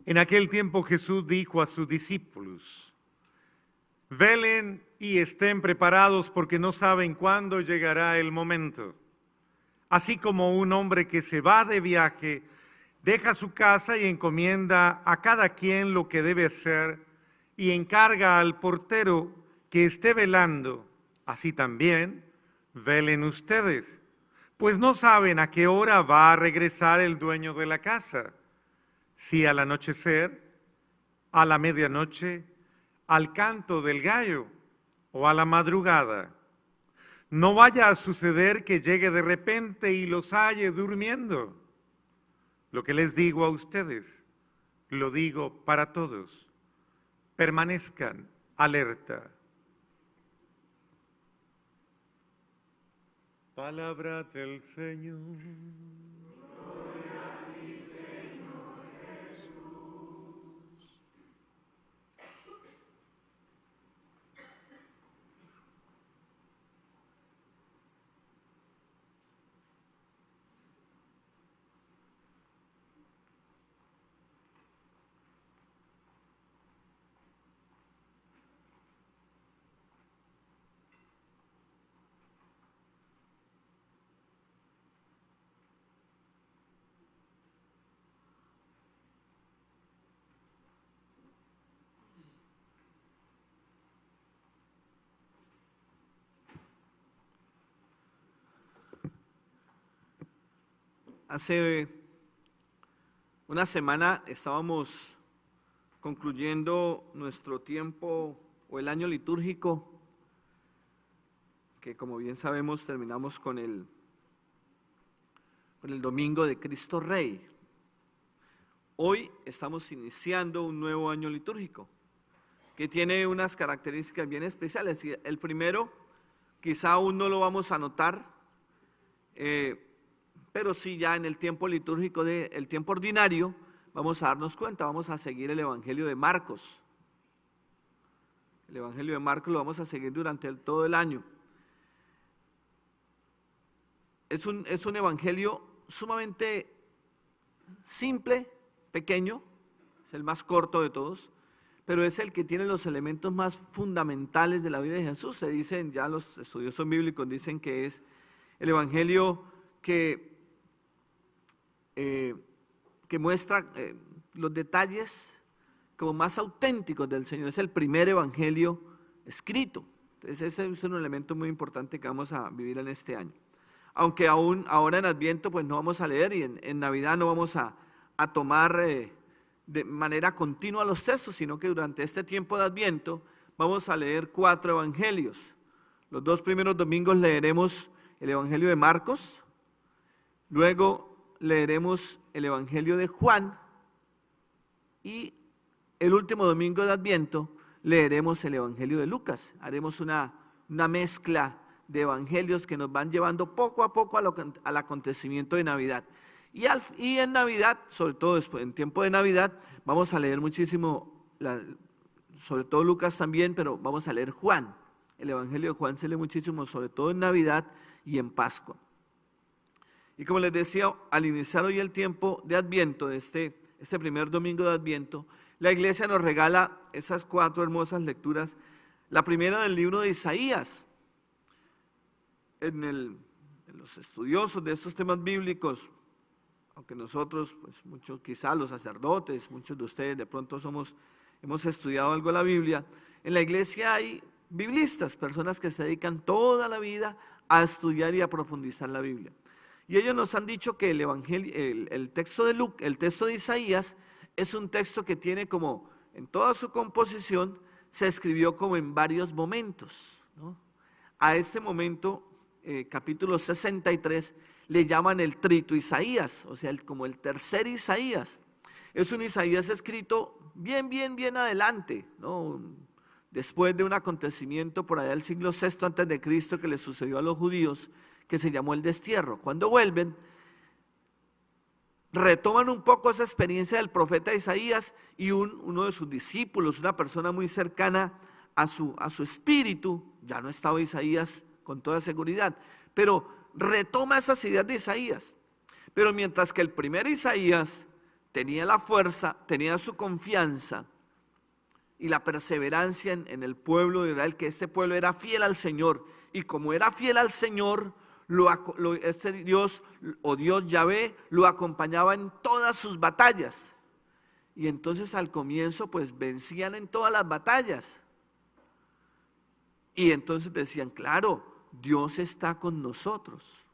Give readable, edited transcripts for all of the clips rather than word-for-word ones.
En aquel tiempo Jesús dijo a sus discípulos: velen y estén preparados porque no saben cuándo llegará el momento. Así como un hombre que se va de viaje, deja su casa y encomienda a cada quien lo que debe hacer y encarga al portero que esté velando, así también velen ustedes, pues no saben a qué hora va a regresar el dueño de la casa, si al anochecer, a la medianoche, al canto del gallo o a la madrugada. No vaya a suceder que llegue de repente y los halle durmiendo. Lo que les digo a ustedes, lo digo para todos. Permanezcan alerta. Palabra del Señor. Hace una semana estábamos concluyendo nuestro tiempo o el año litúrgico, que como bien sabemos terminamos con el domingo de Cristo Rey. Hoy estamos iniciando un nuevo año litúrgico que tiene unas características bien especiales. El primero, quizá aún no lo vamos a notar, pero sí ya en el tiempo litúrgico del tiempo ordinario vamos a darnos cuenta, vamos a seguir el Evangelio de Marcos. El Evangelio de Marcos lo vamos a seguir durante todo el año. Es un evangelio sumamente simple, pequeño, es el más corto de todos, pero es el que tiene los elementos más fundamentales de la vida de Jesús. Se dicen, ya los estudiosos bíblicos dicen que es el evangelio que muestra los detalles como más auténticos del Señor. Es el primer evangelio escrito. Entonces ese es un elemento muy importante que vamos a vivir en este año. Aunque aún ahora en Adviento pues no vamos a leer, y en Navidad no vamos a tomar de manera continua los textos, sino que durante este tiempo de Adviento vamos a leer 4 evangelios. Los 2 primeros domingos leeremos el Evangelio de Marcos, luego leeremos el Evangelio de Juan y el último domingo de Adviento leeremos el Evangelio de Lucas. Haremos una mezcla de evangelios que nos van llevando poco a poco al acontecimiento de Navidad. Y en Navidad, sobre todo después, en tiempo de Navidad, vamos a leer muchísimo, sobre todo Lucas también, pero vamos a leer Juan. El Evangelio de Juan se lee muchísimo, sobre todo en Navidad y en Pascua. Y como les decía, al iniciar hoy el tiempo de Adviento, de este primer domingo de Adviento, la Iglesia nos regala esas 4 hermosas lecturas. La primera del libro de Isaías. En los estudiosos de estos temas bíblicos, aunque nosotros, pues muchos, quizá los sacerdotes, muchos de ustedes de pronto hemos estudiado algo de la Biblia, en la Iglesia hay biblistas, personas que se dedican toda la vida a estudiar y a profundizar la Biblia. Y ellos nos han dicho que el evangelio, el texto de Isaías es un texto que tiene como, en toda su composición, se escribió como en varios momentos, ¿no? A este momento, capítulo 63, le llaman el trito Isaías, o sea, como el tercer Isaías. Es un Isaías escrito bien adelante, ¿no? Después de un acontecimiento por allá del siglo VI antes de Cristo que le sucedió a los judíos, que se llamó el destierro. Cuando vuelven, retoman un poco esa experiencia del profeta Isaías, y uno de sus discípulos, una persona muy cercana a su espíritu, ya no estaba Isaías con toda seguridad, pero retoma esas ideas de Isaías. Pero mientras que el primer Isaías tenía la fuerza, tenía su confianza y la perseverancia en el pueblo de Israel, que este pueblo era fiel al Señor. Y como era fiel al Señor, este Dios o Dios Yahvé lo acompañaba en todas sus batallas. Y entonces al comienzo pues vencían en todas las batallas. Y entonces decían, claro, Dios está con nosotros.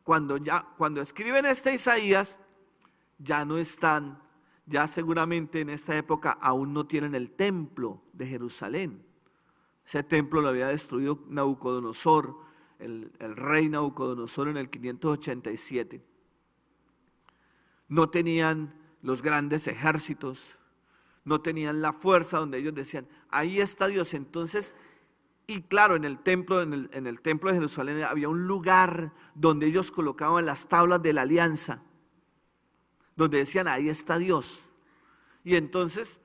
Cuando escriben este Isaías, ya no están, ya seguramente en esta época aún no tienen el templo de Jerusalén. Ese templo lo había destruido Nabucodonosor, el rey Nabucodonosor en el 587. No tenían los grandes ejércitos, no tenían la fuerza donde ellos decían, ahí está Dios. Entonces, y claro, en el templo de Jerusalén había un lugar donde ellos colocaban las tablas de la alianza, donde decían, ahí está Dios. Y entonces,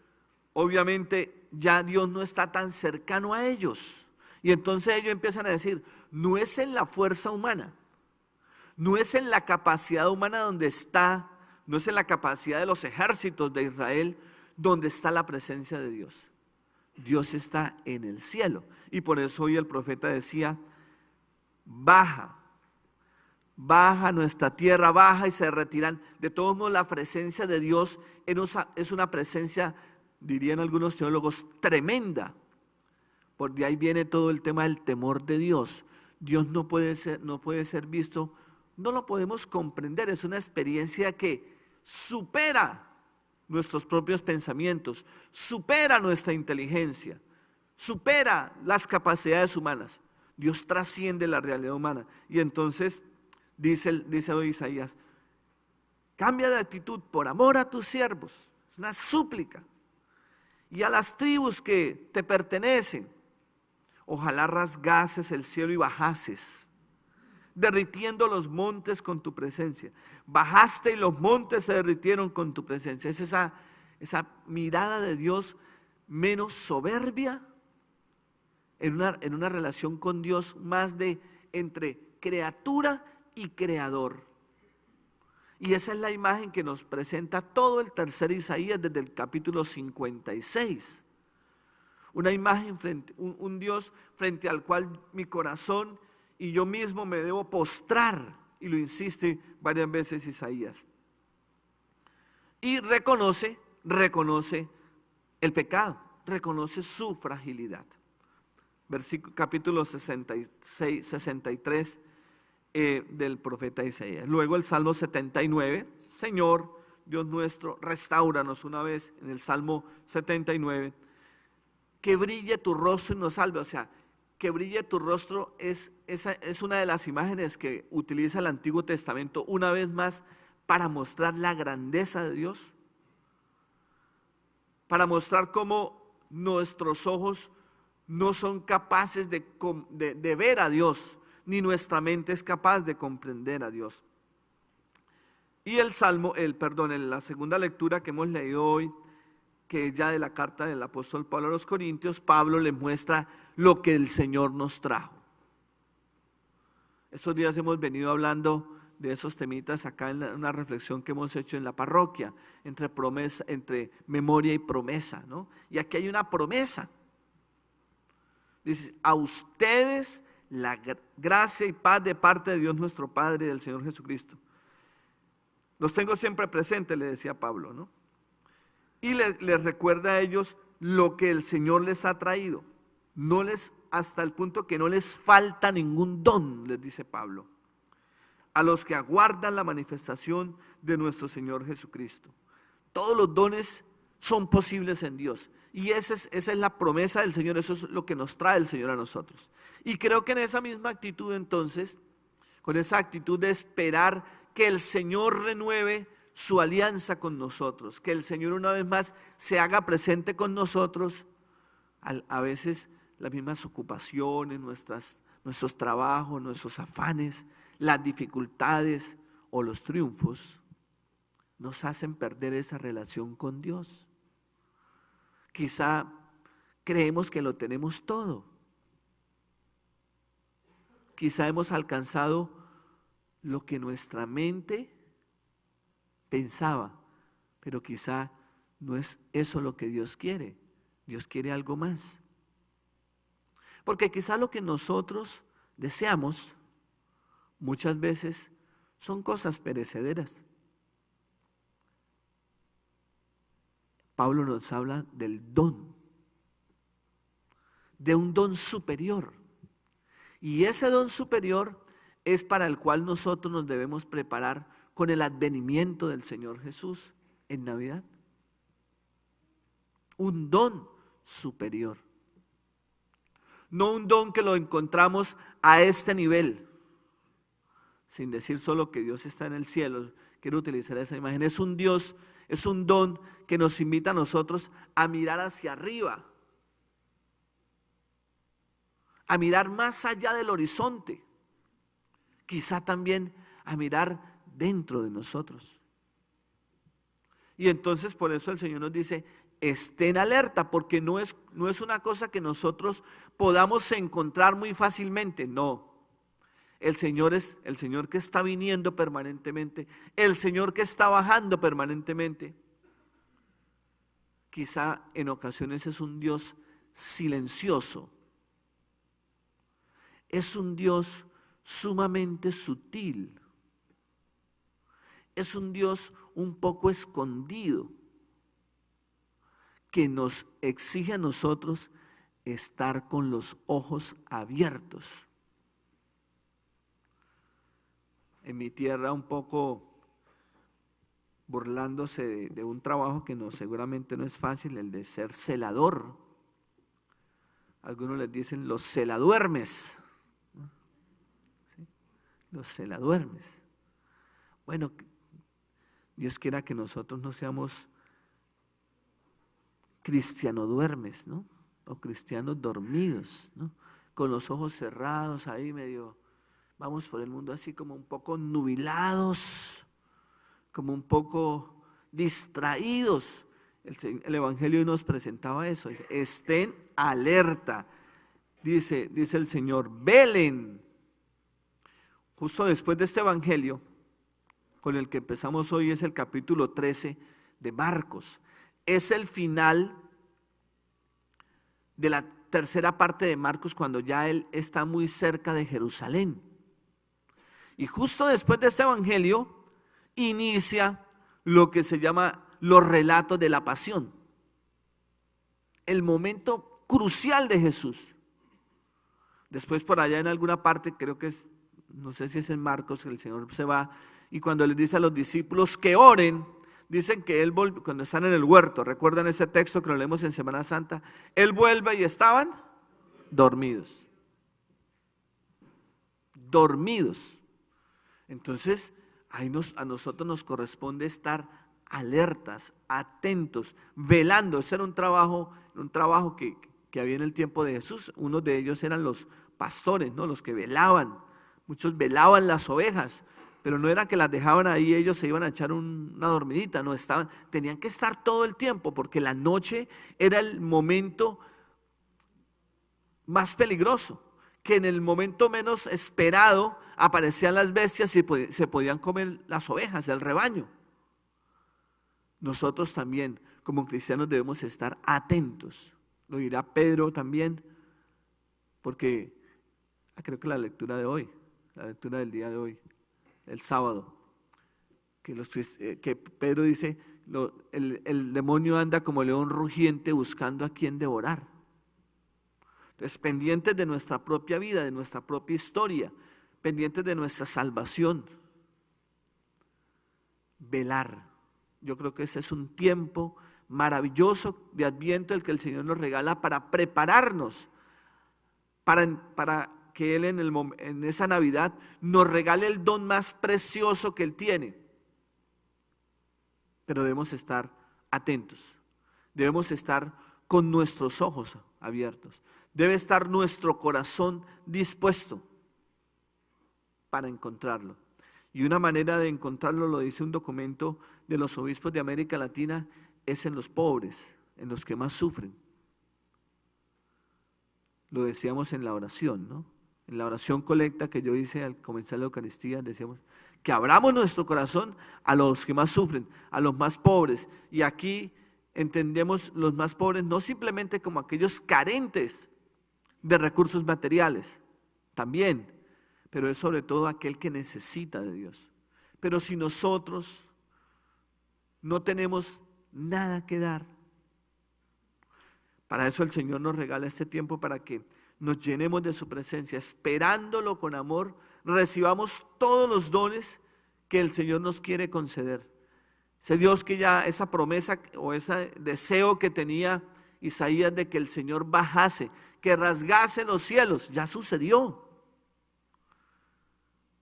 obviamente, ya Dios no está tan cercano a ellos. Y entonces ellos empiezan a decir, no es en la fuerza humana, no es en la capacidad humana donde está, no es en la capacidad de los ejércitos de Israel donde está la presencia de Dios. Dios está en el cielo. Y por eso hoy el profeta decía, baja nuestra tierra, baja, y se retiran. De todos modos, la presencia de Dios es una presencia, dirían algunos teólogos, tremenda. Por de ahí viene todo el tema del temor de Dios. Dios no puede ser visto, no lo podemos comprender. Es una experiencia que supera nuestros propios pensamientos, supera nuestra inteligencia, supera las capacidades humanas. Dios trasciende la realidad humana. Y entonces dice hoy Isaías, cambia de actitud por amor a tus siervos. Es una súplica. Y a las tribus que te pertenecen, ojalá rasgases el cielo y bajases, derritiendo los montes con tu presencia. Bajaste y los montes se derritieron con tu presencia. Es esa mirada de Dios menos soberbia, en una relación con Dios más de entre criatura y creador. Y esa es la imagen que nos presenta todo el tercer Isaías desde el capítulo 56. Una imagen un Dios frente al cual mi corazón y yo mismo me debo postrar, y lo insiste varias veces Isaías. Y reconoce el pecado, reconoce su fragilidad. Capítulo 63 del profeta Isaías. Luego el Salmo 79, Señor, Dios nuestro, restáuranos, una vez en el Salmo 79, que brille tu rostro y nos salve. O sea, que brille tu rostro es una de las imágenes que utiliza el Antiguo Testamento una vez más para mostrar la grandeza de Dios, para mostrar cómo nuestros ojos no son capaces de ver a Dios, ni nuestra mente es capaz de comprender a Dios. Y la segunda lectura que hemos leído hoy, que es ya de la carta del apóstol Pablo a los Corintios, Pablo le muestra lo que el Señor nos trajo. Estos días hemos venido hablando de esos temitas acá en una reflexión que hemos hecho en la parroquia, entre memoria y promesa, ¿no? Y aquí hay una promesa. Dice, a ustedes la gracia y paz de parte de Dios nuestro Padre y del Señor Jesucristo. Los tengo siempre presentes, le decía Pablo, ¿no? Y les recuerda a ellos lo que el Señor les ha traído. Hasta el punto que no les falta ningún don, les dice Pablo, a los que aguardan la manifestación de nuestro Señor Jesucristo. Todos los dones son posibles en Dios. Y esa es la promesa del Señor, eso es lo que nos trae el Señor a nosotros. Y creo que en esa misma actitud entonces, con esa actitud de esperar que el Señor renueve su alianza con nosotros, que el Señor una vez más se haga presente con nosotros, a veces las mismas ocupaciones, nuestros trabajos, nuestros afanes, las dificultades o los triunfos nos hacen perder esa relación con Dios. Quizá creemos que lo tenemos todo. Quizá hemos alcanzado lo que nuestra mente pensaba, pero quizá no es eso lo que Dios quiere. Dios quiere algo más. Porque quizá lo que nosotros deseamos muchas veces son cosas perecederas. Pablo nos habla del don, de un don superior. Y ese don superior es para el cual nosotros nos debemos preparar con el advenimiento del Señor Jesús en Navidad. Un don superior. No un don que lo encontramos a este nivel, sin decir solo que Dios está en el cielo. Quiero utilizar esa imagen. Es un Dios, es un don que nos invita a nosotros a mirar hacia arriba, a mirar más allá del horizonte, quizá también a mirar dentro de nosotros. Y entonces por eso el Señor nos dice, estén alerta, porque no es una cosa que nosotros podamos encontrar muy fácilmente, no. El Señor es el Señor que está viniendo permanentemente, el Señor que está bajando permanentemente. Quizá en ocasiones es un Dios silencioso, es un Dios sumamente sutil, es un Dios un poco escondido, que nos exige a nosotros estar con los ojos abiertos. En mi tierra, un poco burlándose de un trabajo que seguramente no es fácil, el de ser celador. Algunos les dicen los celaduermes, ¿sí? Los celaduermes. Bueno, Dios quiera que nosotros no seamos cristianoduermes, ¿no? O cristianos dormidos, ¿no? Con los ojos cerrados ahí medio, vamos por el mundo así como un poco nubilados, como un poco distraídos. El Evangelio nos presentaba eso, dice, estén alerta, dice el Señor, velen. Justo después de este Evangelio, con el que empezamos hoy, es el capítulo 13 de Marcos. Es el final de la tercera parte de Marcos, cuando ya él está muy cerca de Jerusalén. Y justo después de este evangelio inicia lo que se llama los relatos de la pasión, el momento crucial de Jesús. Después por allá en alguna parte, creo que es, no sé si es en Marcos, que el Señor se va y cuando les dice a los discípulos que oren, dicen que él cuando están en el huerto, recuerdan ese texto que lo leemos en Semana Santa, él vuelve y estaban dormidos. Dormidos. Entonces, ahí a nosotros nos corresponde estar alertas, atentos, velando. Ese era un trabajo que había en el tiempo de Jesús. Uno de ellos eran los pastores, ¿no? Los que velaban. Muchos velaban las ovejas, pero no era que las dejaban ahí, ellos se iban a echar una dormidita, no, tenían que estar todo el tiempo, porque la noche era el momento más peligroso, que en el momento menos esperado aparecían las bestias y se podían comer las ovejas del rebaño. Nosotros también, como cristianos, debemos estar atentos. Lo dirá Pedro también, porque creo que la lectura de hoy, la lectura del día de hoy, el sábado, que Pedro dice, el demonio anda como león rugiente buscando a quien devorar. Entonces, pendientes de nuestra propia vida, de nuestra propia historia, pendientes de nuestra salvación, velar. Yo creo que ese es un tiempo maravilloso de Adviento, el que el Señor nos regala para prepararnos, para que Él en esa Navidad nos regale el don más precioso que Él tiene. Pero debemos estar atentos, debemos estar con nuestros ojos abiertos, debe estar nuestro corazón dispuesto para encontrarlo. Y una manera de encontrarlo, lo dice un documento de los obispos de América Latina, es en los pobres, en los que más sufren. Lo decíamos en la oración, ¿no? En la oración colecta que yo hice al comenzar la Eucaristía, decíamos que abramos nuestro corazón a los que más sufren, a los más pobres. Y aquí entendemos los más pobres no simplemente como aquellos carentes de recursos materiales, también, pero es sobre todo aquel que necesita de Dios. Pero si nosotros no tenemos nada que dar, para eso el Señor nos regala este tiempo, para que nos llenemos de su presencia, esperándolo con amor, recibamos todos los dones que el Señor nos quiere conceder. Ese Dios que ya, esa promesa o ese deseo que tenía Isaías de que el Señor bajase, que rasgase los cielos, ya sucedió.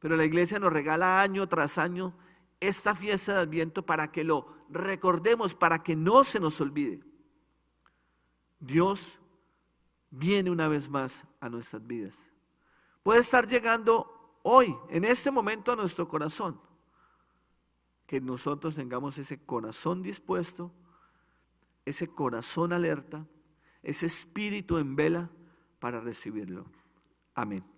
Pero la iglesia nos regala año tras año esta fiesta de Adviento para que lo recordemos, para que no se nos olvide. Dios viene una vez más a nuestras vidas. Puede estar llegando hoy, en este momento, a nuestro corazón. Que nosotros tengamos ese corazón dispuesto, ese corazón alerta, ese espíritu en vela para recibirlo. Amén.